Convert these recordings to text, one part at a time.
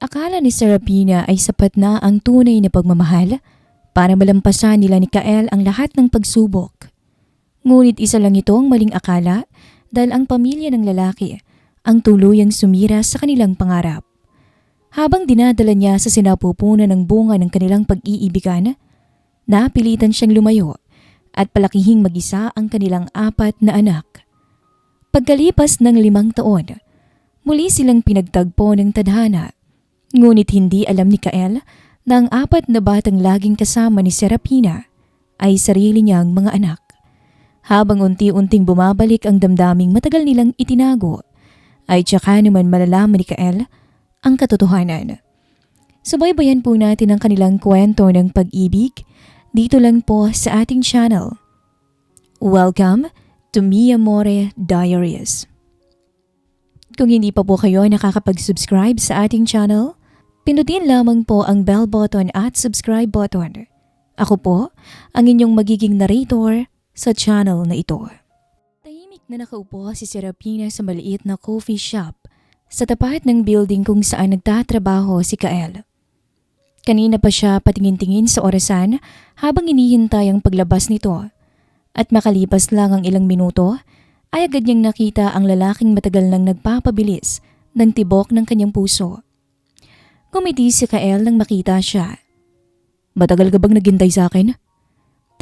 Akala ni Serapina ay sapat na ang tunay na pagmamahal para malampasan nila ni Kael ang lahat ng pagsubok. Ngunit isa lang itong maling akala dahil ang pamilya ng lalaki ang tuluyang sumira sa kanilang pangarap. Habang dinadala niya sa sinapupunan ng bunga ng kanilang pag-iibigan, napilitan siyang lumayo at palakihing mag-isa ang kanilang 4 na anak. Pagkalipas ng 5 taon, muli silang pinagtagpo ng tadhana. Ngunit hindi alam ni Kael na ang 4 na batang laging kasama ni Serapina ay sarili niyang mga anak. Habang unti-unting bumabalik ang damdaming matagal nilang itinago, ay tsaka naman malalaman ni Kael ang katotohanan. Subaybayan po natin ang kanilang kwento ng pag-ibig dito lang po sa ating channel. Welcome to Mi Amore Diaries. Kung hindi pa po kayo nakakapag-subscribe sa ating channel, pindutin lamang po ang bell button at subscribe button. Ako po ang inyong magiging narrator sa channel na ito. Tahimik na nakaupo si Serapina sa maliit na coffee shop sa tapat ng building kung saan nagtatrabaho si Kael. Kanina pa siya patingin-tingin sa orasan habang hinihintay ang paglabas nito at makalipas lang ang ilang minuto ay agad niyang nakita ang lalaking matagal nang nagpapabilis ng tibok ng kanyang puso. Ngumiti si Kael nang makita siya. "Matagal ka bang naghintay sa akin?"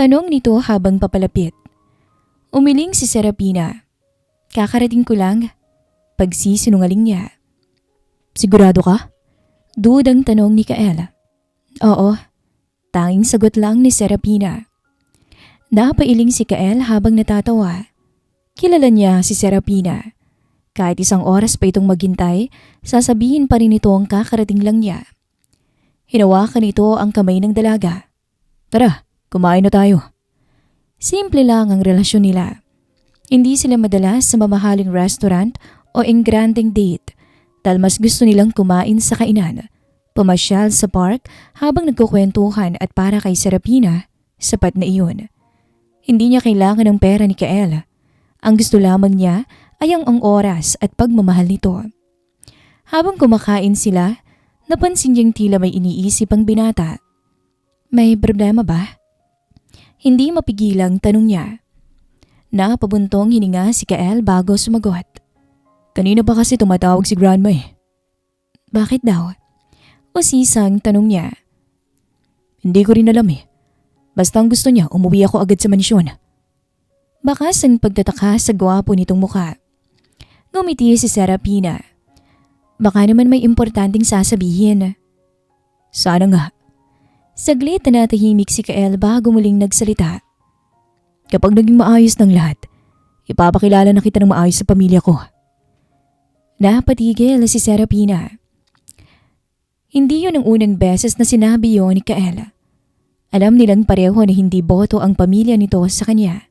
Tanong nito habang papalapit. Umiling si Serapina. "Kakarating ko lang." Pagsisinungaling niya. "Sigurado ka?" Dudang tanong ni Kael. "Oo." Tanging sagot lang ni Serapina. Napailing si Kael habang natatawa. Kilala niya si Serapina. Kahit isang oras pa itong maghintay, sasabihin pa rin ito ang kakarating lang niya. Hinawakan ito ang kamay ng dalaga. "Tara, kumain na tayo." Simple lang ang relasyon nila. Hindi sila madalas sa mamahaling restaurant o engranding date dahil mas gusto nilang kumain sa kainan, pumasyal sa park habang nagkukwentuhan at para kay Serapina, sapat na iyon. Hindi niya kailangan ng pera ni Kael. Ang gusto lamang niya ay ang oras at pagmamahal nito. Habang kumakain sila, napansin niyang tila may iniisip ang binata. "May problema ba?" Hindi mapigilang tanong niya. Napabuntong hininga si Kael bago sumagot. "Kanina pa kasi tumatawag si grandma eh." "Bakit daw?" Usisang tanong niya. "Hindi ko rin alam eh. Basta ang gusto niya umuwi ako agad sa mansyon." Bakas ang pagtataka sa gwapo nitong mukha. Ngumiti si Serapina. "Baka naman may importanteng sasabihin." "Sana nga." Saglit na natahimik si Kael bago muling nagsalita. "Kapag naging maayos ng lahat, ipapakilala na kita ng maayos sa pamilya ko." Napatigil si Serapina. Hindi yun ang unang beses na sinabi yun ni Kael. Alam nilang pareho na hindi boto ang pamilya nito sa kanya.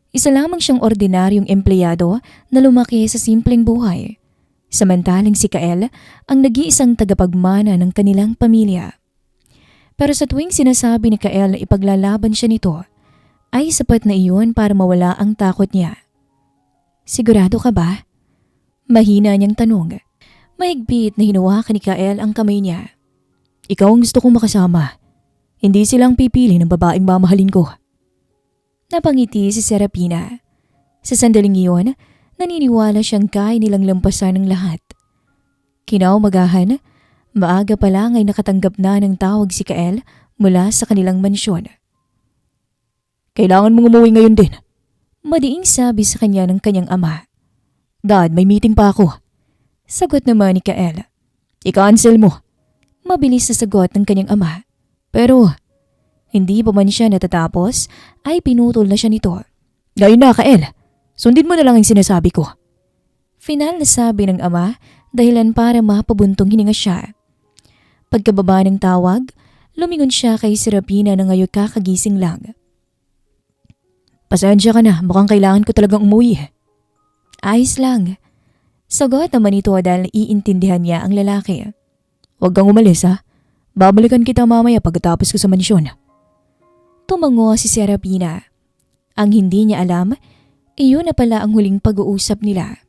Isa lamang siyang ordinaryong empleyado na lumaki sa simpleng buhay. Samantalang si Kael ang nag-iisang tagapagmana ng kanilang pamilya. Pero sa tuwing sinasabi ni Kael na ipaglalaban siya nito, ay sapat na iyon para mawala ang takot niya. "Sigurado ka ba?" Mahina niyang tanong. Mahigpit na hinawakan ni Kael ang kamay niya. "Ikaw ang gusto kong makasama. Hindi silang pipili ng babaeng mamahalin ko." Napangiti si Serapina. Sa sandaling iyon, naniniwala siyang kaya nilang lampasan ng lahat. Kinaumagahan, maaga pa lang ay nakatanggap na ng tawag si Kael mula sa kanilang mansyon. "Kailangan mong umuwi ngayon din," madiing sabi sa kanya ng kanyang ama. "Dad, may meeting pa ako." Sagot naman ni Kael. "I-cancel mo." Mabilis na sagot ng kanyang ama. Pero hindi pa man siya natatapos ay pinutol na siya nito. "Ngayon na, Kael. Sundin mo na lang ang sinasabi ko." Final na sabi ng ama dahilan para mapabuntong hininga siya. Pagkababa ng tawag, lumingon siya kay Serapina na ngayon kakagising lang. "Pasensya ka na, mukhang kailangan ko talagang umuwi." "Ayos lang." Sagot naman ito dahil iintindihan niya ang lalaki. "Huwag kang umalis ha. Babalikan kita mamaya pagkatapos ko sa mansyon." Tumango si Serapina. Ang hindi niya alam, iyon na pala ang huling pag-uusap nila.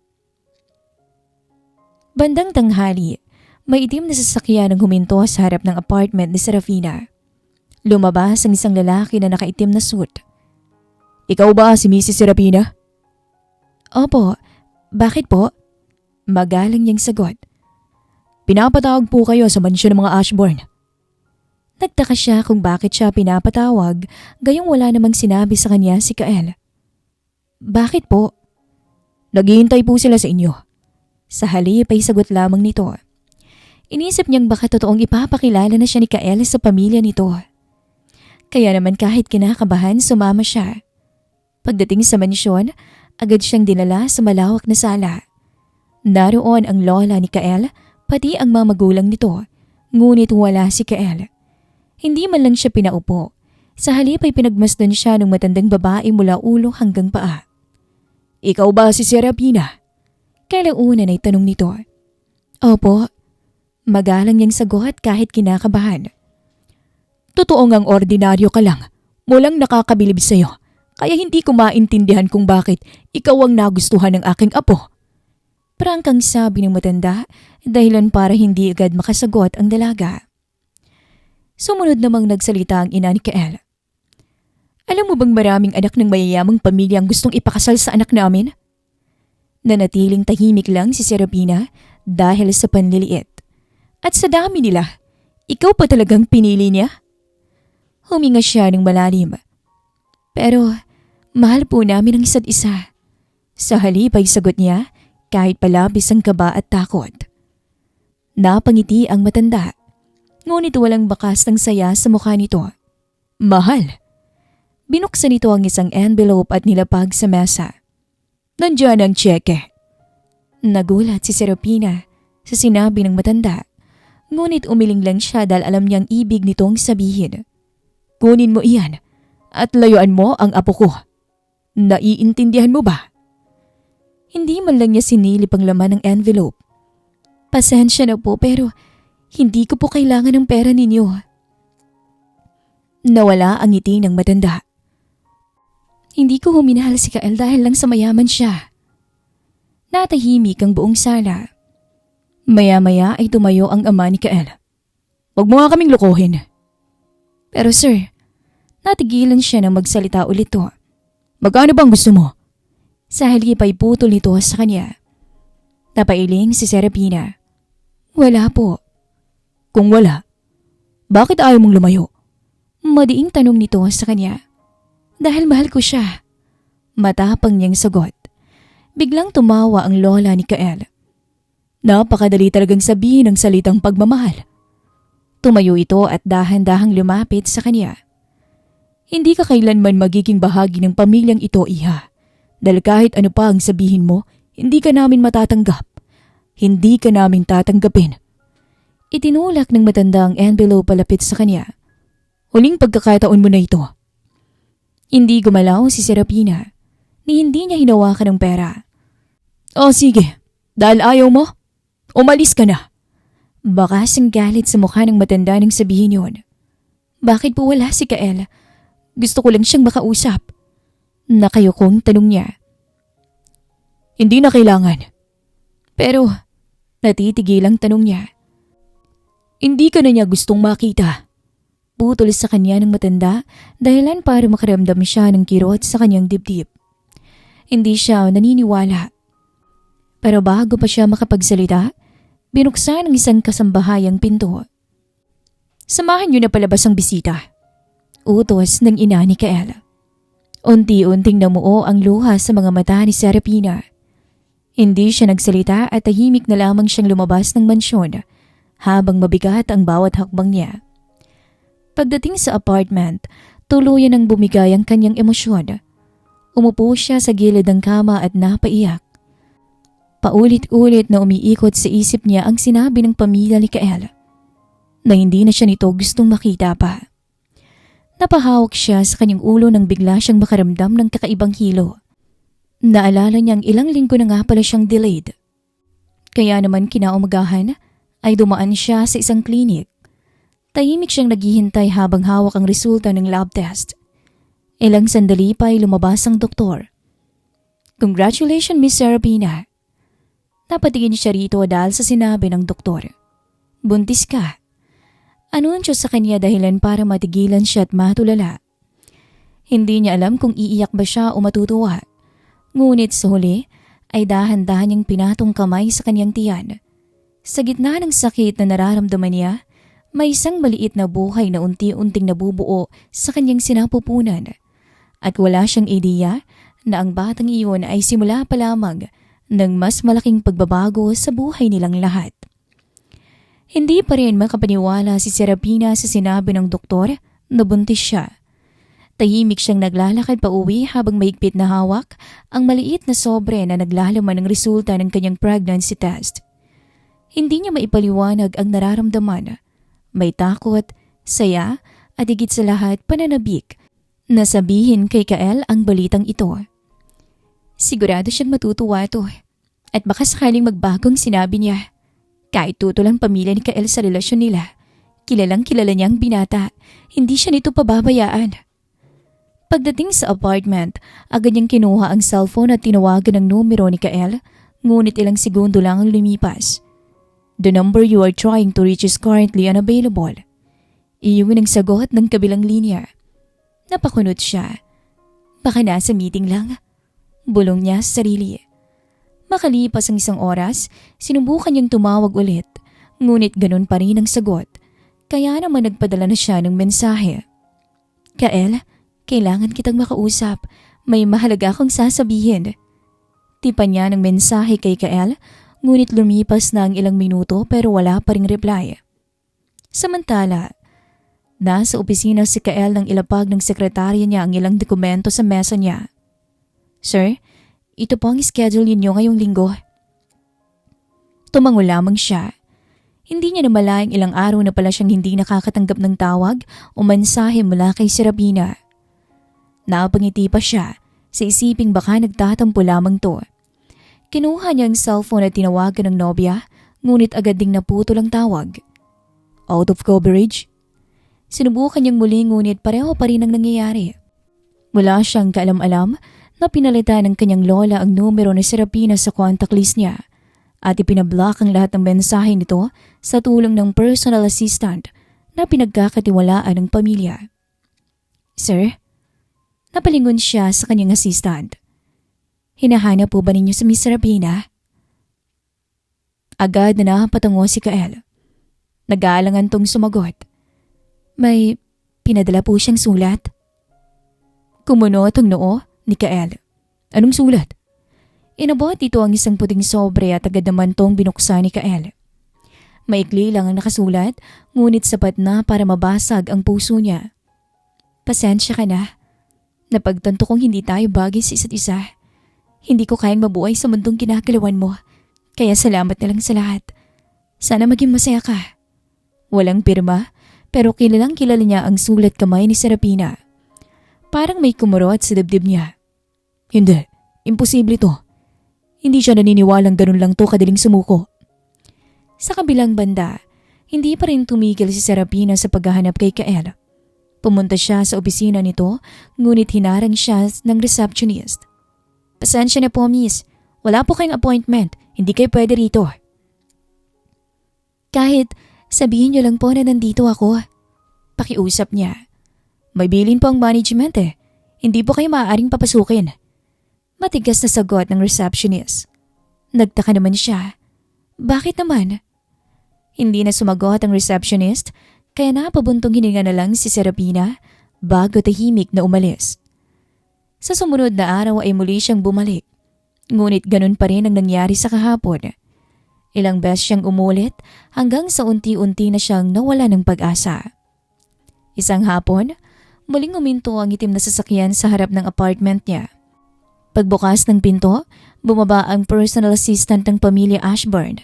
Bandang tanghali, May itim na sasakyan ang huminto sa harap ng apartment ni Serafina. Lumabas ang isang lalaki na nakaitim na suit. "Ikaw ba si Mrs. Serafina?" "Opo, bakit po?" Magalang niyang sagot. "Pinapatawag po kayo sa mansyon ng mga Ashbourne." Nagtaka siya kung bakit siya pinapatawag, gayong wala namang sinabi sa kanya si Kael. "Bakit po?" "Naghihintay po sila sa inyo." Sa halip ay sagot lamang nito. Inisip niyang baka totoong ipapakilala na siya ni Kael sa pamilya nito. Kaya naman kahit kinakabahan, sumama siya. Pagdating sa mansyon, agad siyang dinala sa malawak na sala. Naroon ang lola ni Kael, pati ang mga magulang nito, ngunit wala si Kael. Hindi man lang siya pinaupo. Sa halip ay pinagmasdan siya ng matandang babae mula ulo hanggang paa. "Ikaw ba si Serafina?" Kalaunan ay tanong nito. "Opo." Magalang niyang sagot kahit kinakabahan. "Totoo ngang ordinaryo ka lang. Mulang nakakabilib sa'yo. Kaya hindi ko maintindihan kung bakit ikaw ang nagustuhan ng aking apo." Prangkang sabi ng matanda, dahilan para hindi agad makasagot ang dalaga. Sumunod namang nagsalita ang ina ni Kael. "Alam mo bang maraming anak ng mayayamang pamilya ang gustong ipakasal sa anak namin?" Nanatiling tahimik lang si Serafina dahil sa panliliit. "At sa dami nila, ikaw pa talagang pinili niya?" Huminga siya ng malalim. "Pero mahal po namin ang isa't isa." Sa halip ay sagot niya kahit palabis ang kaba at takot. Napangiti ang matanda, ngunit walang bakas ng saya sa mukha nito. "Mahal?" Binuksan nito ang isang envelope at nilapag sa mesa. "Nandiyan ang tseke." Nagulat si Serafina sa sinabi ng matanda, ngunit umiling lang siya dahil alam niyang ibig nitong sabihin. "Kunin mo iyan at layuan mo ang apo ko. Naiintindihan mo ba?" Hindi man lang niya sinilip ang laman ng envelope. "Pasensya na po pero hindi ko po kailangan ng pera ninyo." Nawala ang ngiti ng matanda. "Hindi ko huminahal si Kael dahil lang sa mayaman siya." Natahimik ang buong sala. Maya-maya ay tumayo ang ama ni Kael. "Huwag mo nga kaming lokohin." "Pero sir," natigilan siya na magsalita ulit to. "Magkano bang gusto mo?" Sa halip ay putol nito sa kanya. Napailing si Serafina. "Wala po." "Kung wala, bakit ayaw mong lumayo?" Madiing tanong nito sa kanya. "Dahil mahal ko siya." Matapang niyang sagot. Biglang tumawa ang lola ni Kael. Napakadali talagang sabihin ang salitang pagmamahal. Tumayo ito at dahan-dahang lumapit sa kanya. "Hindi ka kailanman magiging bahagi ng pamilyang ito, iha. Dahil kahit ano pa ang sabihin mo, hindi ka namin matatanggap. Hindi ka namin tatanggapin." Itinulak ng matanda ang envelope palapit sa kanya. "Huling pagkakataon mo na ito." Hindi gumalaw si Serafina, ni hindi niya hinawakan ng pera. "O sige, dahil ayaw mo, umalis ka na." Bakas ang galit sa mukha ng matanda nang sabihin yun. "Bakit po wala si Kael? Gusto ko lang siyang makausap." Nakayukong tanong niya. "Hindi na kailangan." "Pero," natitigil ang tanong niya. "Hindi ka na niya gustong makita." Putol sa kanya ng matanda, dahilan para makaramdam siya ng kirot sa kanyang dibdib. Hindi siya naniniwala. Pero bago pa siya makapagsalita, binuksan ang isang kasambahayang pinto. "Samahan niyo na palabas ang bisita." Utos ng ina ni Kael. Unti-unting namuo ang luha sa mga mata ni Serafina. Hindi siya nagsalita at tahimik na lamang siyang lumabas ng mansyon habang mabigat ang bawat hakbang niya. Pagdating sa apartment, tuluyan ang bumigay ang kanyang emosyon. Umupo siya sa gilid ng kama at napaiyak. Paulit-ulit na umiikot sa isip niya ang sinabi ng pamilya ni Kael, na hindi na siya nito gustong makita pa. Napahawak siya sa kanyang ulo nang bigla siyang makaramdam ng kakaibang hilo. Naalala niyang ilang linggo na nga pala siyang delayed. Kaya naman kinaumagahan ay dumaan siya sa isang klinik. Tahimik siyang naghihintay habang hawak ang resulta ng lab test. Ilang sandali pa ay lumabas ang doktor. "Congratulations, Miss Serafina." Napatingin siya rito dahil sa sinabi ng doktor. Buntis ka. Anunsyo sa kanya dahilan para matigilan siya at matulala. Hindi niya alam kung iiyak ba siya o matutuwa. Ngunit sa huli ay dahan-dahan niyang pinatong kamay sa kanyang tiyan. Sa gitna ng sakit na nararamdaman niya, may isang maliit na buhay na unti-unting nabubuo sa kanyang sinapupunan. At wala siyang ideya na ang batang iyon ay simula pa lamang ng mas malaking pagbabago sa buhay nilang lahat. Hindi pa rin makapaniwala si Serapina sa sinabi ng doktor na buntis siya. Tahimik siyang naglalakad pa uwi habang mahigpit na hawak ang maliit na sobre na naglalaman ng resulta ng kanyang pregnancy test. Hindi niya maipaliwanag ang nararamdaman. May takot, saya at higit sa lahat pananabik na sabihin kay Kael ang balitang ito. Sigurado siyang matutuwa to at baka sakaling magbagong sinabi niya. Kahit tutulang pamilya ni Kael sa relasyon nila, kilalang kilala niya ang binata, hindi siya nito pababayaan. Pagdating sa apartment, agad niyang kinuha ang cellphone at tinawagan ang numero ni Kael, ngunit ilang segundo lang ang lumipas. The number you are trying to reach is currently unavailable. Iyon ang sagot ng kabilang linya. Napakunot siya. Baka nasa meeting lang. Bulong niya sa sarili. Makalipas ang isang oras, sinubukan niyang tumawag ulit. Ngunit ganun pa rin ang sagot. Kaya naman nagpadala na siya ng mensahe. Kael, kailangan kitang makausap. May mahalaga akong sasabihin. Tipan niya ng mensahe kay Kael. Ngunit lumipas na ang ilang minuto pero wala pa ring reply. Samantala, nasa opisina si Kael nang ilapag ng sekretarya niya ang ilang dokumento sa mesa niya. Sir, ito po ang schedule ninyo ngayong linggo. Tumango lamang siya. Hindi niya namalayang ilang araw na pala siyang hindi nakakatanggap ng tawag o mensahe mula kay Serapina. Napangiti pa siya sa isiping baka nagtatampo lamang to. Kinuha niya ang cellphone at tinawagan ng nobya, ngunit agad ding naputol ang tawag. Out of coverage? Sinubukan niyang muli ngunit pareho pa rin ang nangyayari. Wala siyang kaalam-alam na pinalitan ng kanyang lola ang numero ni Serapina sa contact list niya at ipinablock ang lahat ng mensahe nito sa tulong ng personal assistant na pinagkakatiwalaan ng pamilya. Sir? Napalingon siya sa kanyang assistant. Hinahanap po ba ninyo si Miss Serapina? Agad na napatungo si Kael. Nag-aalangan tong sumagot. May pinadala po siyang sulat. Kumunot ang noo ni Kael. Anong sulat? Inabot ito ang isang puting sobre at agad naman tong binuksan ni Kael. Maikli lang ang nakasulat, ngunit sapat na para mabasag ang puso niya. Pasensya ka na. Napagtanto kong hindi tayo bagay sa isa't isa. Hindi ko kayang mabuhay sa mundong kinakalawan mo, kaya salamat na lang sa lahat. Sana maging masaya ka. Walang pirma, pero kilalang kilala niya ang sulat kamay ni Serapina. Parang may kumurot sa dibdib niya. Hindi, imposible to. Hindi siya naniniwalang ganun lang to kadaling sumuko. Sa kabilang banda, hindi pa rin tumigil si Serapina sa paghahanap kay Kael. Pumunta siya sa opisina nito, ngunit hinarang siya ng receptionist. Pasensya na po, miss. Wala po kayong appointment. Hindi kayo pwede rito. Kahit sabihin niyo lang po na nandito ako. Pakiusap niya. May bilin po ang management eh. Hindi po kayo maaaring papasukin. Matigas na sagot ng receptionist. Nagtaka naman siya. Bakit naman? Hindi na sumagot ang receptionist, kaya napabuntong hininga na lang si Serapina bago tahimik na umalis. Sa sumunod na araw ay muli siyang bumalik. Ngunit ganun pa rin ang nangyari sa kahapon. Ilang beses siyang umulit hanggang sa unti-unti na siyang nawala ng pag-asa. Isang hapon, muling uminto ang itim na sasakyan sa harap ng apartment niya. Pagbukas ng pinto, bumaba ang personal assistant ng pamilya Ashburn.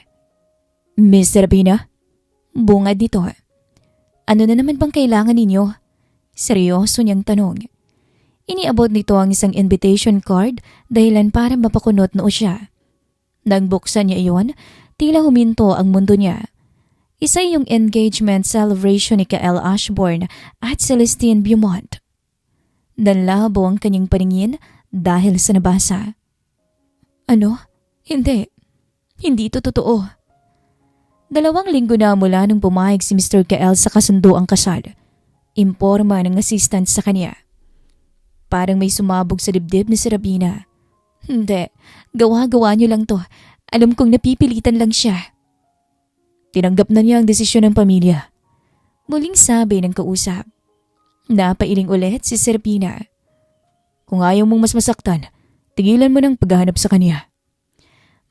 Miss Serapina? Bungad dito. Ano na naman bang kailangan ninyo? Seryoso niyang tanong. Iniabot nito ang isang invitation card dahilan para mapakunot noo siya. Nang buksan niya iyon, tila huminto ang mundo niya. Isa yung engagement celebration ni Kael Ashburn at Celestine Beaumont. Nanlabo ang kanyang paningin dahil sa nabasa. Ano? Hindi. Hindi ito totoo. 2 linggo na mula nung pumayag si Mr. Kael sa kasunduang kasal. Imporma ng assistant sa kanya. Parang may sumabog sa dibdib ni Serapina. Hindi, gawa-gawa niyo lang to. Alam kong napipilitan lang siya. Tinanggap na niya ang desisyon ng pamilya. Muling sabi ng kausap. Napailing ulit si Serapina. Kung ayaw mong mas masaktan, tigilan mo ng paghahanap sa kanya.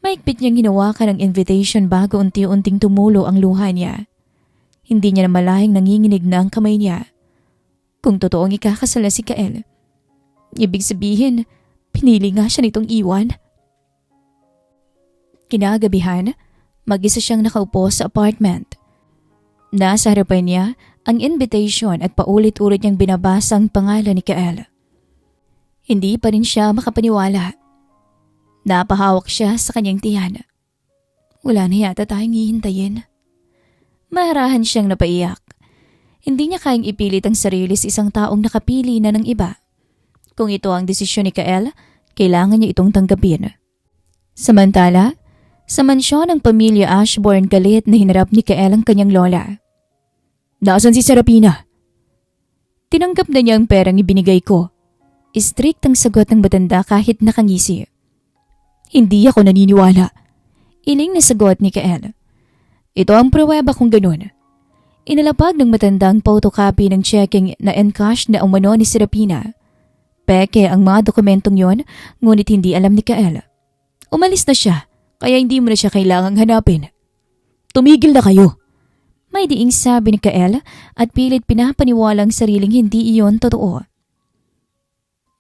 Maigpit niyang hinawakan ang invitation bago unti-unting tumulo ang luha niya. Hindi niya namalahing nanginginig na ang kamay niya. Kung totoong ikakasal na si Kael, ibig sabihin, pinili nga siya nitong iwan. Kinagabihan, mag-isa siyang nakaupo sa apartment. Nasa harapan niya ang invitation at paulit-ulit niyang binabasa ang pangalan ni Kael. Hindi pa rin siya makapaniwala. Napahawak siya sa kanyang tiyan. Wala na yata tayong hihintayin. Maharahan siyang napaiyak. Hindi niya kayang ipilit ang sarili sa isang taong nakapili na ng iba. Kung ito ang desisyon ni Kael, kailangan niya itong tanggapin. Samantala, sa mansyon ng pamilya Ashburn, galit na hinarap ni Kael ang kanyang lola. Nasaan si Serapina? Tinanggap na niya ang perang ibinigay ko. Strict ang sagot ng matanda kahit nakangisi. Hindi ako naniniwala. Iling na sagot ni Kael. Ito ang pruweba kung ganun. Inalapag ng matanda ang photocopy ng checking na encash na umano ni Serapina. Peke ang mga dokumentong yon, ngunit hindi alam ni Kael. Umalis na siya, kaya hindi mo na siya kailangang hanapin. Tumigil na kayo. May diing sabi ni Kael at pilit pinapaniwala ang sariling hindi iyon totoo.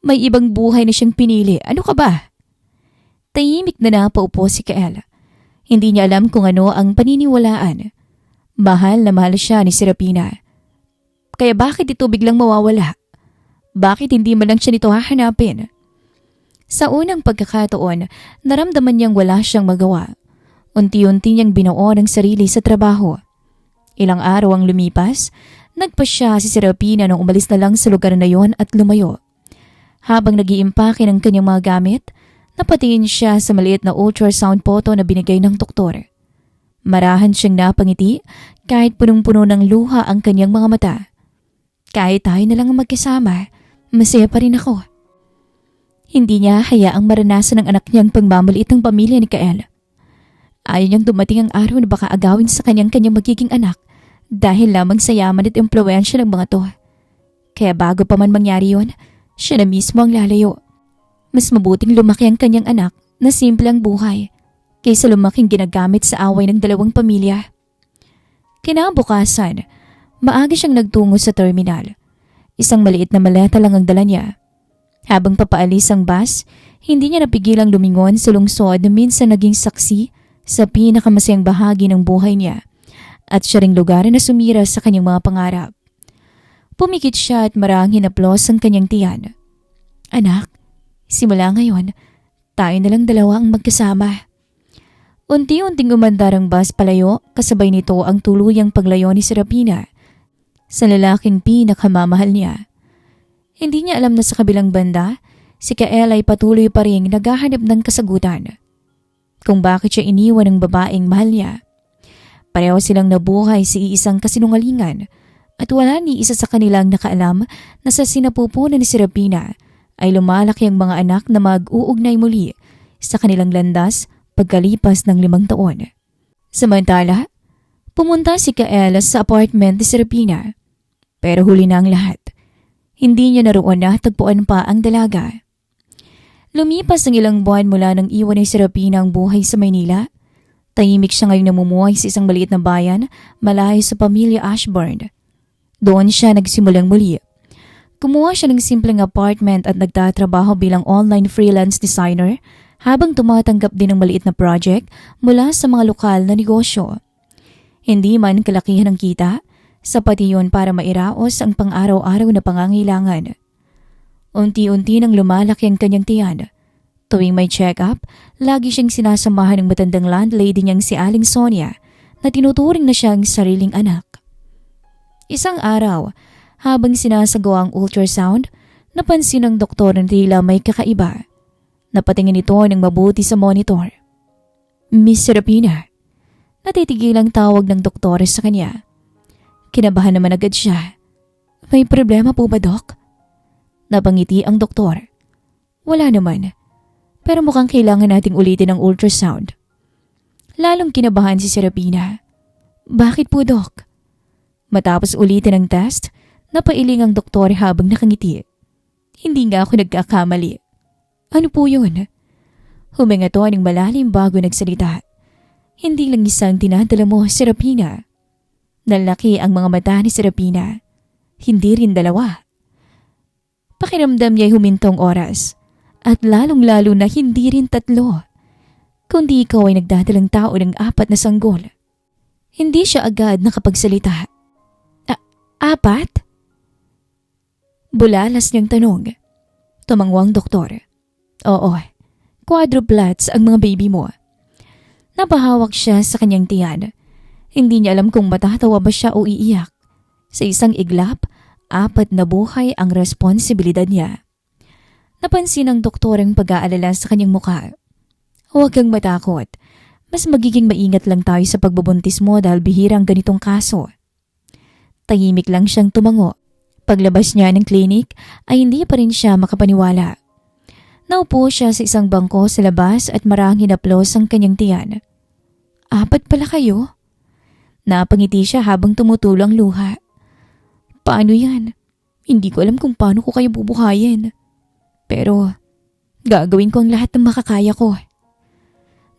May ibang buhay na siyang pinili. Ano ka ba? Tahimik na napaupo si Kael. Hindi niya alam kung ano ang paniniwalaan. Mahal na mahal siya ni Serapina. Kaya bakit ito biglang mawawala? Bakit hindi man lang siya nito hahanapin? Sa unang pagkakataon, naramdaman niyang wala siyang magawa. Unti-unti niyang binuon ang sarili sa trabaho. Ilang araw ang lumipas, nagpasya si Serapina nang umalis na lang sa lugar na yon at lumayo. Habang nag-iimpake ng kanyang mga gamit, napatingin siya sa maliit na ultrasound photo na binigay ng doktor. Marahan siyang napangiti kahit punong-puno ng luha ang kanyang mga mata. Kahit tayo na lang ang magkasama, masaya pa rin ako. Hindi niya hayaang maranasan ng anak niyang pagmamaliit ng pamilya ni Kael. Ayaw niyang dumating ang araw na baka agawin sa kanyang magiging anak dahil lamang sa yaman at impluwensya ng mga to. Kaya bago pa man mangyari yon, siya na mismo ang lalayo. Mas mabuting lumaki ang kanyang anak na simple ang buhay kaysa lumaking ginagamit sa away ng dalawang pamilya. Kinabukasan, maaga siyang nagtungo sa terminal. Isang maliit na maleta lang ang dala niya. Habang papaalis ang bus, hindi niya napigilang lumingon sa lungsod na minsan naging saksi sa pinakamasayang bahagi ng buhay niya at siya ring lugar na sumira sa kanyang mga pangarap. Pumikit siya at marang hinaplos ang kanyang tiyan. Anak, simula ngayon, tayo na lang dalawa ang magkasama. Unti-unting umandar ang bus palayo, kasabay nito ang tuluyang paglayo ni Serapina sa lalaking pinakamamahal niya. Hindi niya alam na sa kabilang banda, si Kael ay patuloy pa rin naghahanap ng kasagutan kung bakit siya iniwan ng babaeng mahal niya. Pareho silang nabuhay sa iisang kasinungalingan at wala ni isa sa kanilang nakaalam na sa sinapupunan ni Serapina ay lumalaki ang mga anak na mag-uugnay muli sa kanilang landas pagkalipas ng 5 taon. Samantala, pumunta si Kael sa apartment ni Serapina. Pero huli na ang lahat. Hindi niya naroon na tagpuan pa ang dalaga. Lumipas ang ilang buwan mula nang iwan ni Serapina ang buhay sa Maynila. Tahimik siya ngayong namumuhay sa isang maliit na bayan malayo sa pamilya Ashburn. Doon siya nagsimulang muli. Kumuha siya ng simpleng apartment at nagtatrabaho bilang online freelance designer habang tumatanggap din ng maliit na project mula sa mga lokal na negosyo. Hindi man kalakihan ng kita, sapat iyon para mairaos ang pang-araw-araw na pangangailangan. Unti-unti nang lumalaki ang kanyang tiyan. Tuwing may check-up, lagi siyang sinasamahan ng matandang landlady niyang si Aling Sonia na tinuturing na siyang sariling anak. Isang araw, habang sinasagawa ang ultrasound, napansin ng doktor na tila may kakaiba. Napatingin ito ng mabuti sa monitor. Miss Serapina, Natitigilang tawag ng doktor sa kanya. Kinabahan naman agad siya. May problema po ba, Dok? Napangiti ang doktor. Wala naman. Pero mukhang kailangan nating ulitin ang ultrasound. Lalong kinabahan si Serapina. Bakit po, Dok? Matapos ulitin ang test, napailing ang doktor habang nakangiti. Hindi nga ako nagkakamali. Ano po yun? Huminga to ng malalim bago nagsalita. Hindi lang isang dinadala mo, Serapina. Nalaki ang mga mata ni Serapina. Hindi rin dalawa. Pakiramdam niya'y humintong oras. At lalong-lalo na hindi rin 3. Kundi ikaw ay nagdadalang tao ng 4 na sanggol. Hindi siya agad nakapagsalita. 4? Bulalas niyang tanong. Tumangwang doktor. Oo, quadruplets ang mga baby mo. Napahawak siya sa kanyang tiyan. Hindi niya alam kung matatawa ba siya o iiyak. Sa isang iglap, 4 na buhay ang responsibilidad niya. Napansin ng doktor ang pag-aalala sa kanyang mukha. Huwag kang matakot. Mas magiging maingat lang tayo sa pagbubuntis mo dahil bihirang ganitong kaso. Tahimik lang siyang tumango. Paglabas niya ng klinik ay hindi pa rin siya makapaniwala. Naupo siya sa isang bangko sa labas at marahang hinaplos ang kanyang tiyan. 4 pala kayo? Napangiti siya habang tumutulo ang luha. Paano yan? Hindi ko alam kung paano ko kayo bubuhayin. Pero gagawin ko ang lahat ng makakaya ko.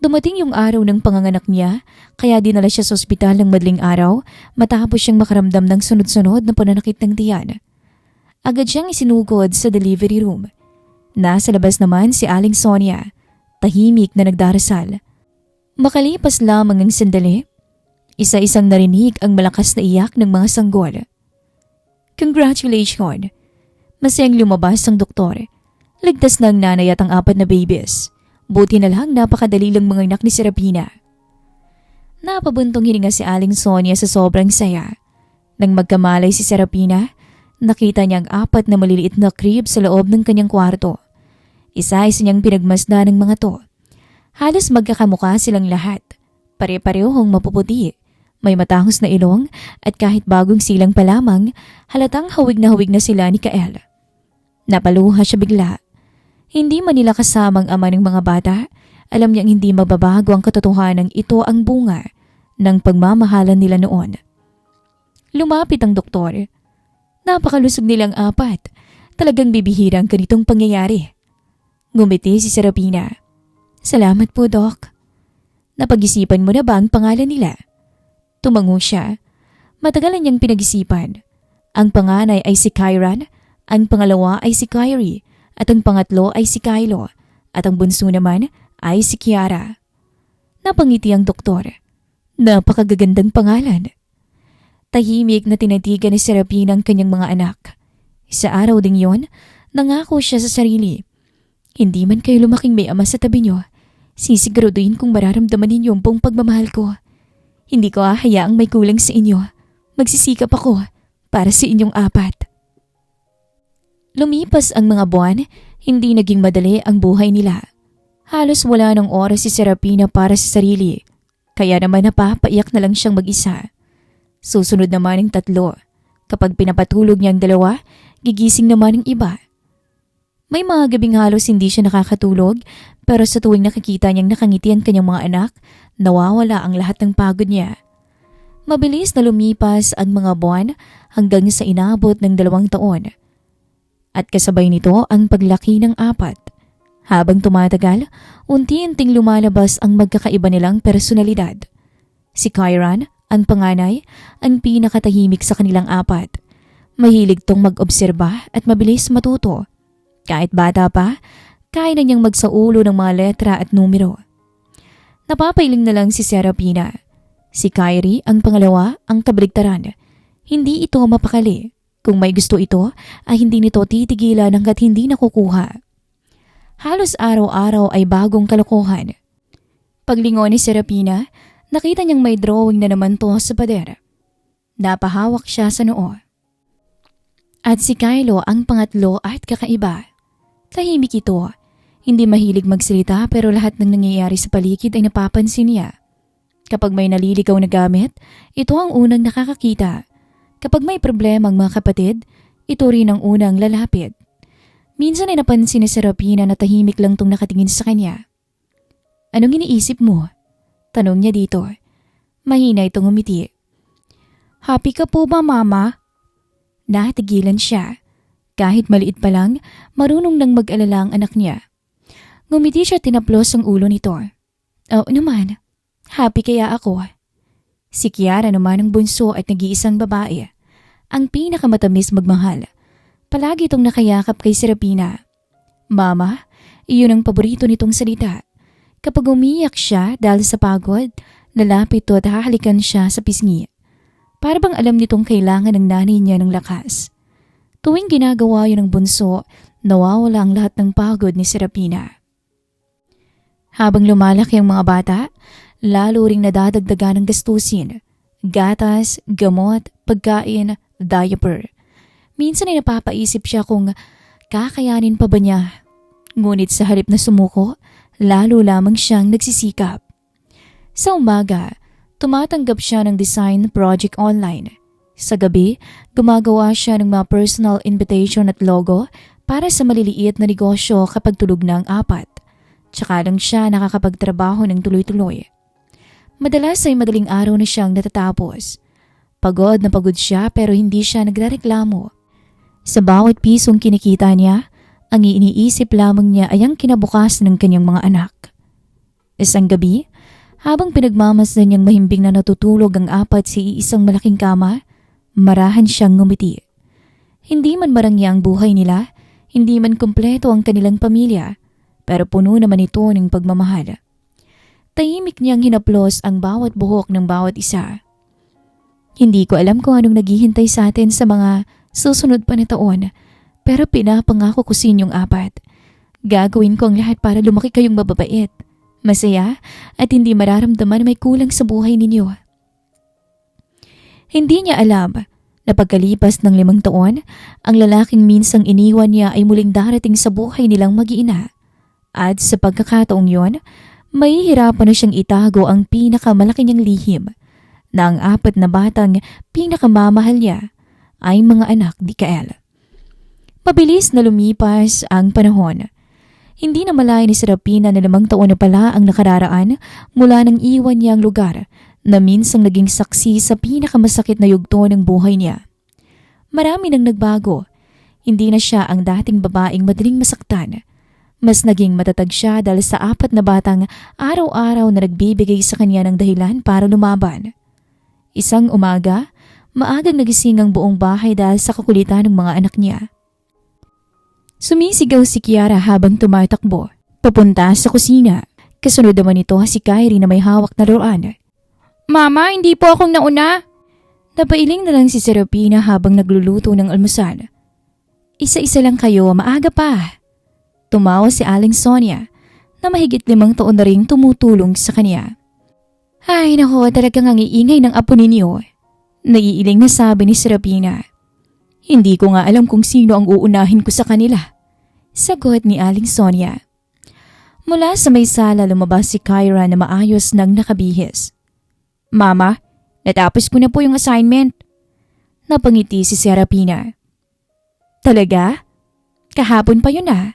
Dumating yung araw ng panganganak niya, kaya dinala siya sa ospital ng madaling araw matapos siyang makaramdam ng sunod-sunod na pananakit ng tiyan. Agad siyang isinugod sa delivery room. Nasa labas naman si Aling Sonia, tahimik na nagdarasal. Makalipas lamang ang sandali, isa-isang narinig ang malakas na iyak ng mga sanggol. Congratulations! Masayang lumabas ang doktor. Ligtas na ang nanay at ang 4 na babies. Buti na lang napakadali lang mga anak ni Serapina. Napabuntong hininga si Aling Sonia sa sobrang saya. Nang magkamalay si Serapina, nakita niya ang 4 na maliliit na crib sa loob ng kanyang kwarto. Isa-isa niyang pinagmasdan ng mga to. Halos magkakamukha silang lahat. Pare-parehong mapuputi. May matangos na ilong at kahit bagong silang pa lamang, halatang hawig na sila ni Kael. Napaluha siya bigla. Hindi man nila kasamang ama ng mga bata, alam niyang hindi mababago ang katotohanan ito ang bunga ng pagmamahalan nila noon. Lumapit ang doktor. Napakalusog nilang 4. Talagang bibihirang ganitong pangyayari. Ngumiti si Serapina. Salamat po, Doc. Napag-isipan mo na ba ang pangalan nila? Tumango siya. Matagalan niyang pinag-isipan. Ang panganay ay si Kyran, ang pangalawa ay si Kyrie, at ang pangatlo ay si Kylo, at ang bunso naman ay si Kiara. Napangiti ang doktor. Napakagagandang pangalan. Tahimik na tinatigan ni Serapina ang kanyang mga anak. Sa araw ding yon, nangako siya sa sarili. Hindi man kayo lumaking may ama sa tabi niyo, sisiguraduhin kong mararamdaman ninyo ang buong pagmamahal ko. Hindi ko hahayaang may kulang sa inyo. Magsisikap ako para sa inyong 4. Lumipas ang mga buwan, hindi naging madali ang buhay nila. Halos wala ng oras si Serapina para sa sarili, kaya naman napapaiyak na lang siyang mag-isa. Susunod naman ang 3. Kapag pinapatulog niya ang 2, gigising naman ang iba. May mga gabing halos hindi siya nakakatulog, pero sa tuwing nakikita niyang nakangiti ang kanyang mga anak, nawawala ang lahat ng pagod niya. Mabilis na lumipas ang mga buwan hanggang sa inabot ng 2 taon. At kasabay nito ang paglaki ng 4. Habang tumatagal, unti-unting lumalabas ang magkakaiba nilang personalidad. Si Kyran, ang panganay, ang pinakatahimik sa kanilang 4. Mahilig tong mag-obserba at mabilis matuto. Kahit bata pa, kaya na niyang magsaulo ng mga letra at numero. Napapailing na lang si Serapina. Si Kyrie, ang pangalawa, ang kabaligtaran. Hindi ito mapakali. Kung may gusto ito, ay hindi nito titigilan hanggat hindi nakukuha. Halos araw-araw ay bagong kalokohan. Paglingon ni Serapina, nakita niyang may drawing na naman to sa pader. Napahawak siya sa noo. At si Kylo ang pangatlo at kakaiba. Tahimik ito. Hindi mahilig magsalita pero lahat ng nangyayari sa paligid ay napapansin niya. Kapag may naliligaw na gamit, ito ang unang nakakakita. Kapag may problema ang mga kapatid, ito rin ang unang lalapit. Minsan ay napansin ni Serapina na tahimik lang tong nakatingin sa kanya. Anong iniisip mo? Tanong niya dito. Mahina itong umiti. Happy ka po ba, Mama? Natigilan siya. Kahit maliit pa lang, marunong nang mag-alala ang anak niya. Ngumiti siya, tinaplos ang ulo nito. Oo naman, happy kaya ako. Si Kiara naman ang bunso at nag-iisang babae. Ang pinakamatamis magmahal. Palagi itong nakayakap kay Serapina. Mama, iyon ang paborito nitong salita. Kapag umiyak siya dahil sa pagod, lalapit ito at hahalikan siya sa pisngi. Para bang alam nitong kailangan ng nanay niya ng lakas. Tuwing ginagawa yun ng bunso, nawawala ang lahat ng pagod ni Serapina. Habang lumalaki ang mga bata, lalo ring nadadagdagan ng gastusin. Gatas, gamot, pagkain, diaper. Minsan ay napapaisip siya kung kakayanin pa ba niya. Ngunit sa halip na sumuko, lalo lamang siyang nagsisikap. Sa umaga, tumatanggap siya ng design project online. Sa gabi, gumagawa siya ng mga personal invitation at logo para sa maliliit na negosyo kapag tulog na ang 4. Tsaka lang siya nakakapagtrabaho ng tuloy-tuloy. Madalas ay madaling araw na siyang natatapos. Pagod na pagod siya pero hindi siya nagrereklamo. Sa bawat pisong kinikita niya, ang iniisip lamang niya ay ang kinabukasan ng kanyang mga anak. Isang gabi, habang pinagmamasdan niyang mahimbing na natutulog ang 4 sa iisang malaking kama, marahan siyang ngumiti. Hindi man marangya ang buhay nila, hindi man kumpleto ang kanilang pamilya, pero puno naman ito ng pagmamahal. Tahimik niyang hinaplos ang bawat buhok ng bawat isa. Hindi ko alam kung anong naghihintay sa atin sa mga susunod pa na taon, pero pinapangako ko sa inyong 4. Gagawin ko ang lahat para lumaki kayong mababait, masaya, at hindi mararamdaman na may kulang sa buhay ninyo. Hindi niya alam na pagkalipas ng 5 taon, ang lalaking minsang iniwan niya ay muling darating sa buhay nilang mag-iina. At sa pagkakataong yon, mahihirapan na siyang itago ang pinakamalaki niyang lihim na ang 4 na batang pinakamamahal niya ay mga anak ni Kael. Mabilis na lumipas ang panahon. Hindi na malaya ni Serapina na 5 taon na pala ang nakararaan mula nang iwan niya ang lugar na minsang naging saksi sa pinakamasakit na yugto ng buhay niya. Marami nang nagbago. Hindi na siya ang dating babaeng madaling masaktan. Mas naging matatag siya dahil sa 4 na batang araw-araw na nagbibigay sa kanya ng dahilan para lumaban. Isang umaga, maagang nagising ang buong bahay dahil sa kakulitan ng mga anak niya. Sumisigaw si Kiara habang tumatakbo, papunta sa kusina. Kasunod naman ito si Kyrie na may hawak na laruan. Mama, hindi po akong nauna. Napailing na lang si Serapina habang nagluluto ng almusal. Isa-isa lang kayo, maaga pa. Tumawa si Aling Sonia na mahigit 5 taon na ring tumutulong sa kanya. Ay nako, talagang ang iingay ng apo ninyo. Naiiling na sabi ni Serapina. Hindi ko nga alam kung sino ang uunahin ko sa kanila. Sagot ni Aling Sonia. Mula sa may sala lumabas si Kyra na maayos nang nakabihis. Mama, natapos ko na po yung assignment. Napangiti si Serapina. Talaga? Kahapon pa yun ah.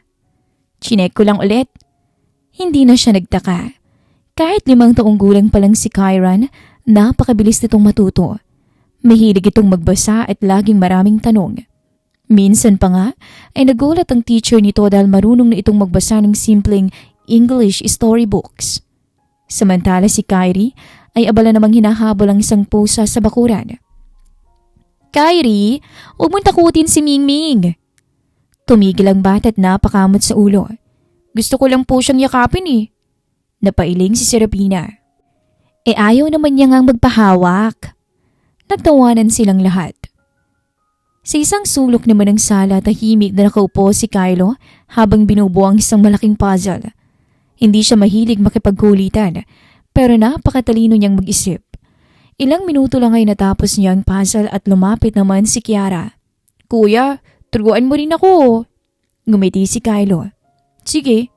Chinek ko lang ulit. Hindi na siya nagtaka. Kahit 5 taong gulang pa lang si Kyran, napakabilis nitong matuto. Mahilig itong magbasa at laging maraming tanong. Minsan pa nga ay nagulat ang teacher nito dahil marunong na itong magbasa ng simpleng English storybooks. Samantala si Kyrie ay abala namang hinahabol ang isang pusa sa bakuran. Kyrie, huwag mong takutin si Mingming. Tumigil ang bata at napakamot sa ulo. Gusto ko lang po siyang yakapin eh. Napailing si Serapina. Ayaw naman niya ngang magpahawak. Nagtawanan silang lahat. Sa isang sulok naman ng sala, tahimik na nakaupo si Kylo habang binubuo ang isang malaking puzzle. Hindi siya mahilig makipagkulitan, pero napakatalino niyang mag-isip. Ilang minuto lang ay natapos niya ang puzzle at lumapit naman si Kiara. Kuya, turuan mo rin ako. Ngumiti si Kylo. Sige.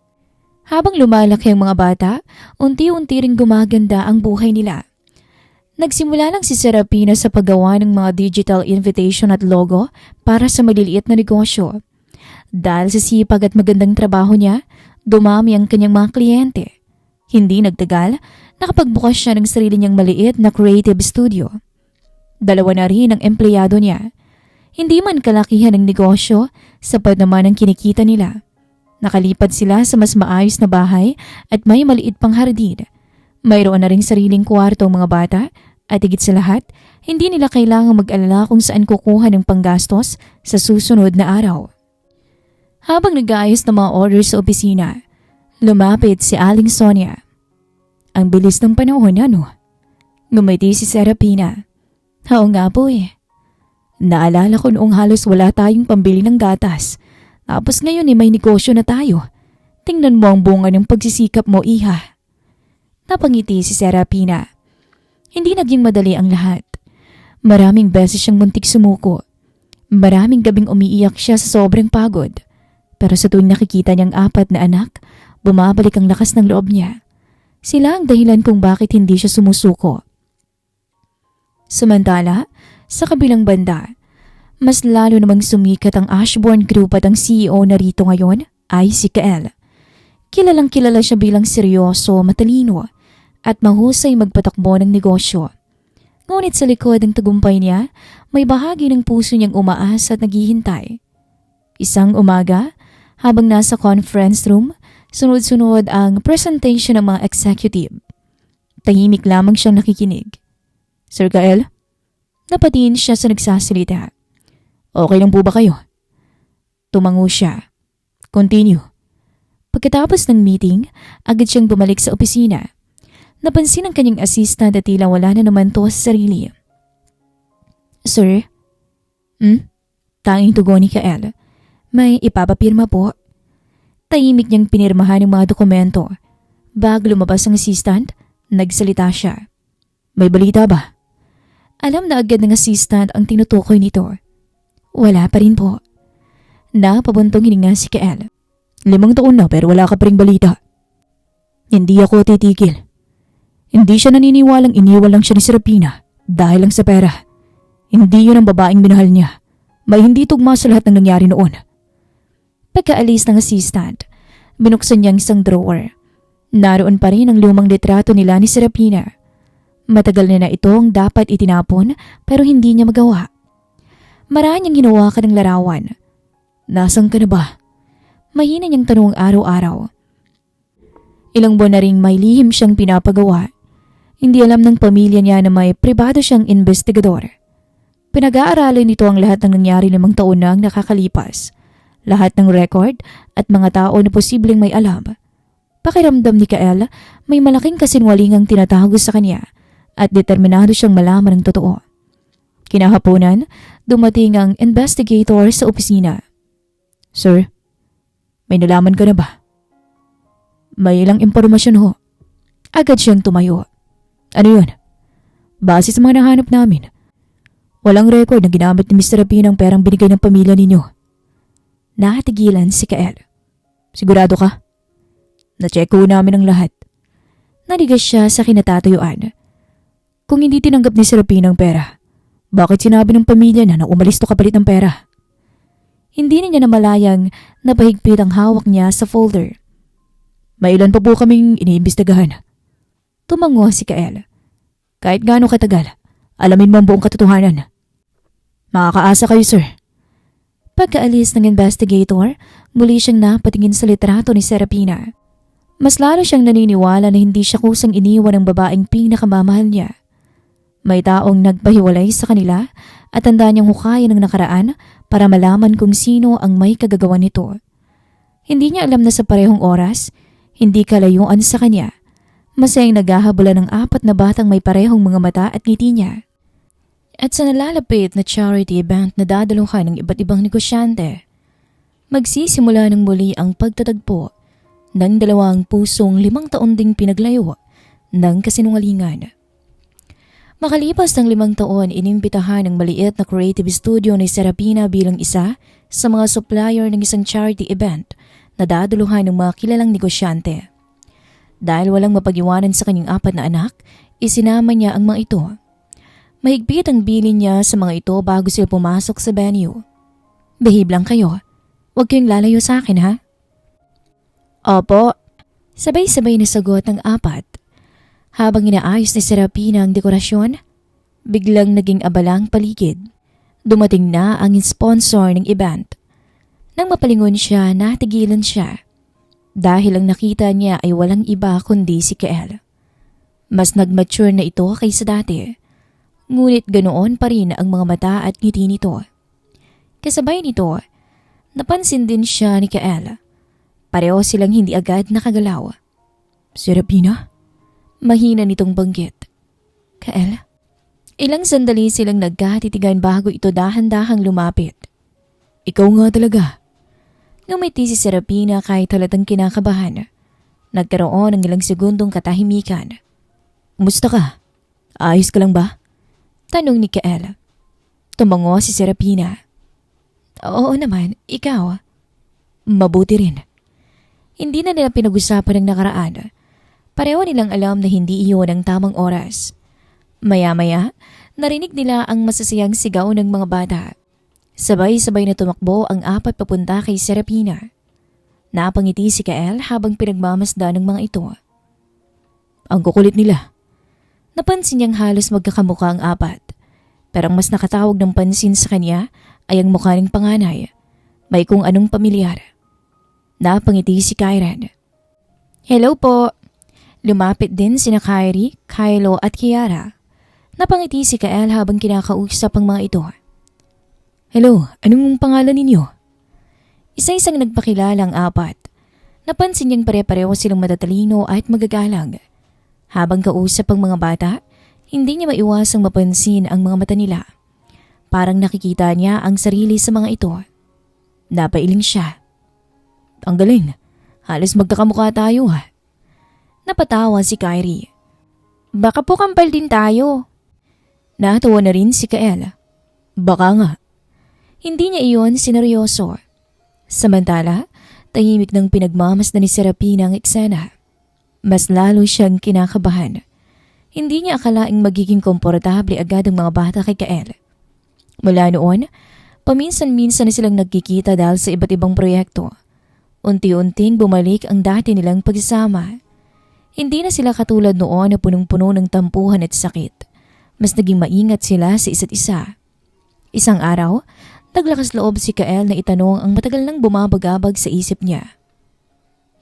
Habang lumalaki ang mga bata, unti-unti ring gumaganda ang buhay nila. Nagsimula lang si Serapina sa paggawa ng mga digital invitation at logo para sa maliliit na negosyo. Dahil sa sipag at magandang trabaho niya, dumami ang kanyang mga kliyente. Hindi nagtagal, nakapagbukas siya ng sarili niyang maliit na creative studio. 2 na rin ang empleyado niya. Hindi man kalakihan ng negosyo, sapat naman ang kinikita nila. Nakalipad sila sa mas maayos na bahay at may maliit pang hardin. Mayroon na ring sariling kwarto ang mga bata at higit sa lahat, hindi nila kailangang mag-alala kung saan kukuha ng panggastos sa susunod na araw. Habang nag-aayos ng mga orders sa opisina, lumapit si Aling Sonia. Ang bilis ng panahon, ano? Ngumiti si Serapina. Oo nga po eh. Naalala ko noong halos wala tayong pambili ng gatas. Tapos ngayon may negosyo na tayo. Tingnan mo ang bunga ng pagsisikap mo, iha. Napangiti si Serapina. Hindi naging madali ang lahat. Maraming beses siyang muntik sumuko. Maraming gabing umiiyak siya sa sobrang pagod. Pero sa tuwing nakikita niyang 4 na anak, bumabalik ang lakas ng loob niya. Sila ang dahilan kung bakit hindi siya sumusuko. Samantala, sa kabilang banda, mas lalo namang sumikat ang Ashbourne Group at ang CEO na rito ngayon ay si Kael. Kilalang kilala siya bilang seryoso, matalino at mahusay magpatakbo ng negosyo. Ngunit sa likod ng tagumpay niya, may bahagi ng puso niyang umaasa at naghihintay. Isang umaga, habang nasa conference room, sunod-sunod ang presentation ng mga executive. Tahimik lamang siyang nakikinig. Sir Kael? Napatingin siya sa nagsasalita. Okay lang po ba kayo? Tumango siya. Continue. Pagkatapos ng meeting, agad siyang bumalik sa opisina. Napansin ng kanyang assistant at tila wala na naman to sa sarili. Sir? Tanging tugon ni Kael. May ipapapirma po. Tahimik niyang pinirmahan ng mga dokumento. Bago lumabas ang assistant, nagsalita siya. May balita ba? Alam na agad ng assistant ang tinutukoy nito. Wala pa rin po. Napabuntong hininga si Kael. 5 taon na pero wala ka pa ring balita. Hindi ako titigil. Hindi siya naniniwalang iniwan lang siya ni Serapina dahil lang sa pera. Hindi yun ang babaeng minahal niya. May hindi tugma sa lahat ng nangyari noon. Pagkaalis ng assistant, binuksan niya ang isang drawer. Naroon pa rin ang lumang litrato nila ni Serapina. Matagal na itong dapat itinapon pero hindi niya magawa. Maraan niyang hinawakan ng larawan. Nasaan ka na ba? Mahina niyang tanong araw-araw. Ilang buwan na ring may lihim siyang pinapagawa. Hindi alam ng pamilya niya na may pribado siyang investigador. Pinag-aaralan nito ang lahat ng nangyari 5 taon na ang nakakalipas. Lahat ng record at mga tao na posibleng may alam. Pakiramdam ni Kael, may malaking kasinwalingang tinatago sa kanya at determinado siyang malaman ang totoo. Kinahaponan, dumating ang investigator sa opisina. Sir, may nalaman ka na ba? May ilang impormasyon ho. Agad siyang tumayo. Ano yun? Base sa mga nahanap namin, walang record na ginamit ni Mr. Rapin ang perang binigay ng pamilya ninyo. Nakatigilan si Kael. Sigurado ka? Na-check ko namin ang lahat. Nanigas siya sa kinatatayuan. Kung hindi tinanggap ni Serapin ang pera, bakit sinabi ng pamilya na umalis to kapalit ng pera? Hindi niya namalayang napahigpit ang hawak niya sa folder. May ilan pa po kaming iniimbestigahan. Tumango si Kael. Kahit gaano katagal, alamin mo ang buong katotohanan. Makakaasa kayo, sir. Pagkaalis ng investigator, muli siyang napatingin sa litrato ni Serapina. Mas lalo siyang naniniwala na hindi siya kusang iniwan ng babaeng pinakamamahal niya. May taong nagpahiwalay sa kanila at tanda niyang hukayin ng nakaraan para malaman kung sino ang may kagagawan nito. Hindi niya alam na sa parehong oras, hindi kalayuan sa kanya. Masayang naghahabula ng 4 na batang may parehong mga mata at ngiti niya. At sa nalalapit na charity event na dadaluhan ng iba't ibang negosyante, magsisimula ng muli ang pagtatagpo ng 2 pusong 5 taon ding pinaglayo ng kasinungalingan. Makalipas ng 5 taon, inimbitahan ng maliit na creative studio ni Serapina bilang isa sa mga supplier ng isang charity event nadaduluhan ng mga kilalang negosyante. Dahil walang mapag-iwanan sa kanyang 4 na anak, isinama niya ang mga ito. Mahigpit ang bilin niya sa mga ito bago sila pumasok sa venue. Behave lang kayo. Huwag kayong lalayo sa akin, ha? Opo. Sabay-sabay na sagot ng 4. Habang inaayos ni Serapina ang dekorasyon, biglang naging abalang paligid. Dumating na ang sponsor ng event. Nang mapalingon siya, natigilan siya. Dahil ang nakita niya ay walang iba kundi si Kael. Mas nag-mature na ito kaysa dati. Ngunit ganoon pa rin ang mga mata at ngiti nito. Kasabay nito, napansin din siya ni Kael. Pareho silang hindi agad nakagalaw. Serapina? Mahina nitong banggit. Kael? Ilang sandali silang nagkatitigan bago ito dahan-dahang lumapit. Ikaw nga talaga. Ngumiti si Serapina kahit halatang kinakabahan. Nagkaroon ng ilang segundong katahimikan. Kumusta ka? Ayos ka lang ba? Tanong ni Kael. Tumango si Serapina. Oo naman, ikaw. Mabuti rin. Hindi na nila pinag-usapan ng nakaraan. Pareho nilang alam na hindi iyon ang tamang oras. Maya-maya, narinig nila ang masasayang sigaw ng mga bata. Sabay-sabay na tumakbo ang 4 papunta kay Serapina. Napangiti si Kael habang pinagmamasdan ng mga ito. Ang kukulit nila. Napansin niyang halos magkakamukha ang 4. Pero ang mas nakatawag ng pansin sa kanya ay ang mukha ng panganay. May kung anong pamilyar. Napangiti si Kyran. Hello po. Lumapit din sina Kyrie, Kylo at Kiara. Napangiti si Kael habang kinakausap ang mga ito. Hello, anong pangalan ninyo? Isa-isang nagpakilala ang 4. Napansin niyang pare-pareho silang matatalino at magagalang. Habang kausap ang mga bata, hindi niya maiwasang mapansin ang mga mata nila. Parang nakikita niya ang sarili sa mga ito. Napailing siya. Ang galing, halos magkakamukha tayo ha. Napatawa si Kyrie. Baka po kampal din tayo. Natawa na rin si Kael. Baka nga. Hindi niya iyon sineryoso. Samantala, tahimik ng pinagmamasdan ni Serapina ang eksena. Mas lalo siyang kinakabahan. Hindi niya akalaing magiging komportable agad ang mga bata kay Kael. Mula noon, paminsan-minsan na silang nagkikita dahil sa iba't ibang proyekto. Unti-unting bumalik ang dati nilang pagsasama. Hindi na sila katulad noon na punong-puno ng tampuhan at sakit. Mas naging maingat sila sa isa't isa. Isang araw, naglakas loob si Kael na itanong ang matagal nang bumabagabag sa isip niya.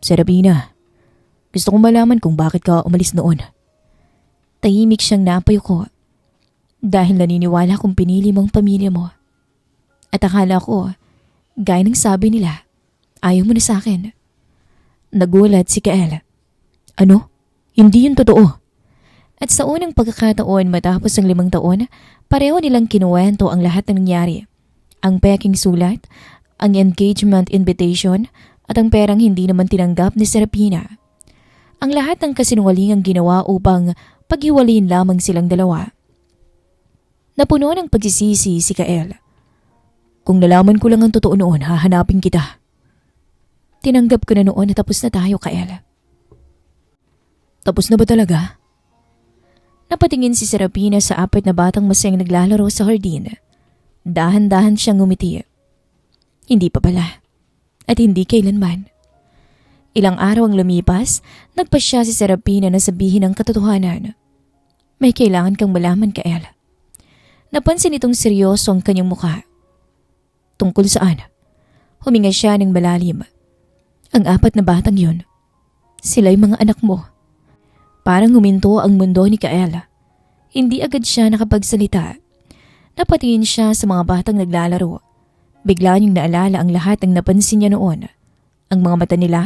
Serapina, gusto kong malaman kung bakit ka umalis noon. Tahimik siyang napayuko. Dahil naniniwala kung pinili mong pamilya mo. At akala ko, gaya ng sabi nila, ayaw mo na sa akin. Nagulat si Kael. Ano? Hindi yun totoo. At sa unang pagkakataon matapos ang 5 taon, pareho nilang kinuwento ang lahat ng nangyari. Ang peking sulat, ang engagement invitation, at ang perang hindi naman tinanggap ni Serapina. Ang lahat ng kasinungalingang ginawa upang paghiwalayin lamang silang dalawa. Napuno ng pagsisisi si Kael. Kung nalaman ko lang ang totoo noon, hahanapin kita. Tinanggap ko na noon na tapos na tayo, Kael. Tapos na ba talaga? Napatingin si Serapina sa 4 na batang masayang naglalaro sa hardin. Dahan-dahan siyang ngumiti. Hindi pa pala. At hindi kailanman. Ilang araw ang lumipas, nagpasya si Serapina na sabihin ang katotohanan. May kailangan kang malaman, Kael. Napansin itong seryoso ang kanyang mukha. Tungkol saan? Huminga siya ng malalim. Ang 4 na batang yun. Sila'y mga anak mo. Parang huminto ang mundo ni Kael. Hindi agad siya nakapagsalita. Napatingin siya sa mga batang naglalaro. Bigla niyang naalala ang lahat ng napansin niya noon. Ang mga mata nila,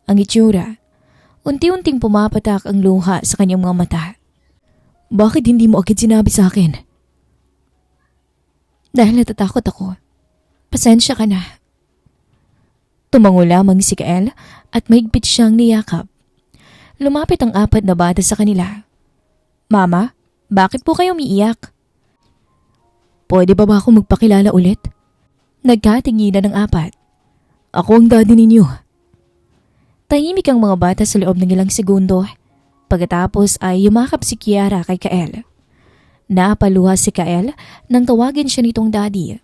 ang itsura. Unti-unting pumapatak ang luha sa kanyang mga mata. Bakit hindi mo agad sinabi sa akin? Dahil natatakot ako. Pasensya ka na. Tumango lamang si Kael at mahigpit siyang niyakap. Lumapit ang 4 na bata sa kanila. Mama, bakit po kayo umiiyak? Pwede ba ako magpakilala ulit? Nagkatinginan ng 4. Ako ang daddy ninyo. Tahimik ang mga bata sa loob ng ilang segundo. Pagkatapos ay yumakap si Kiara kay Kael. Napaluha si Kael nang tawagin siya nitong daddy.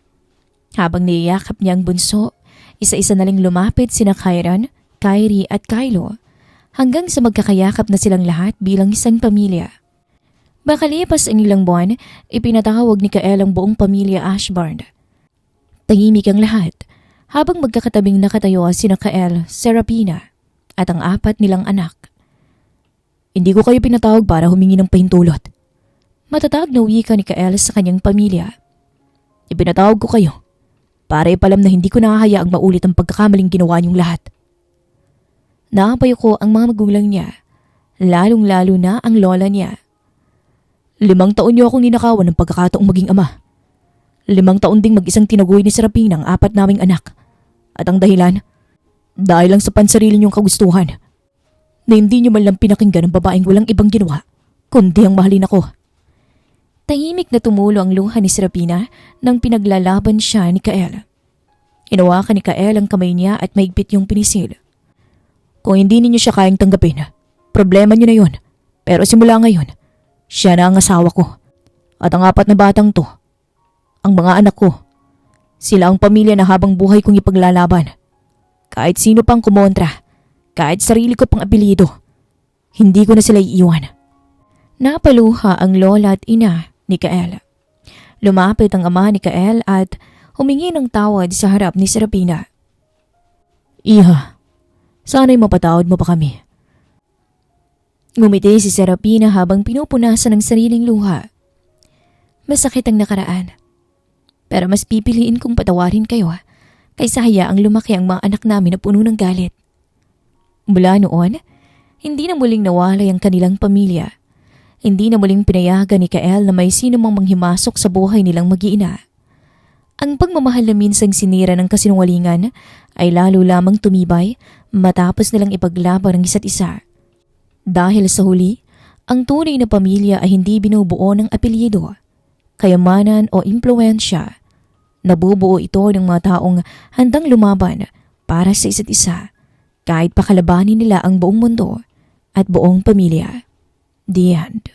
Habang niyayakap niya ang bunso, isa-isa na lang lumapit sina Kyron, Kyrie at Kylo hanggang sa magkakayakap na silang lahat bilang isang pamilya. Makalipas ang ilang buwan, ipinatawag ni Kael ang buong pamilya Ashburn. Tahimik ang lahat habang magkakatabing nakatayo sina Kael, Serapina at ang 4 nilang anak. Hindi ko kayo pinatawag para humingi ng pahintulot. Matatag na wika ni Kael sa kanyang pamilya. Ipinatawag ko kayo para ipalam na hindi ko nahahayaang maulit ang pagkakamaling ginawa niyong lahat. Naapayo ko ang mga magulang niya, lalong-lalo na ang lola niya. 5 taon niyo akong ninakawan ng pagkakataong maging ama. 5 taon ding mag-isang tinagoy ni Serapina ang 4 naming anak. At ang dahilan? Dahil lang sa pansarili niyong kagustuhan na hindi niyo man lang pinakinggan ang babaeng walang ibang ginawa, kundi ang mahalin ako. Tahimik na tumulo ang luha ni Serapina nang pinaglalaban siya ni Kael. Hinawakan ni Kael ang kamay niya at mahigpit yung pinisil. Kung hindi ninyo siya kayang tanggapin, problema niyo na yun. Pero simula ngayon, siya na ang asawa ko. At ang 4 na batang to, ang mga anak ko. Sila ang pamilya na habang buhay kong ipaglalaban. Kahit sino pang kumontra, kahit sarili ko pang apelyido, hindi ko na sila iiwan. Napaluha ang lola at ina ni Kael. Lumapit ang ama ni Kael at humingi ng tawad sa harap ni Serapina. Iha, sana'y mapatawad mo pa kami. Ngumiti si Serapina habang pinupunasan ang sariling luha. Masakit ang nakaraan. Pero mas pipiliin kong patawarin kayo kaysa hayaang lumaki ang mga anak namin na puno ng galit. Mula noon, hindi na muling nawalay ang kanilang pamilya. Hindi na muling pinayagan ni Kael na may sino mang manghimasok sa buhay nilang mag-iina. Ang pagmamahal na minsang sinira ng kasinungalingan ay lalo lamang tumibay matapos nilang ipaglaban ang isa't isa. Dahil sa huli, ang tunay na pamilya ay hindi binubuo ng apelyido, kayamanan o impluensya. Nabubuo ito ng mga taong handang lumaban para sa isa't isa, kahit pakalabanin nila ang buong mundo at buong pamilya. The end.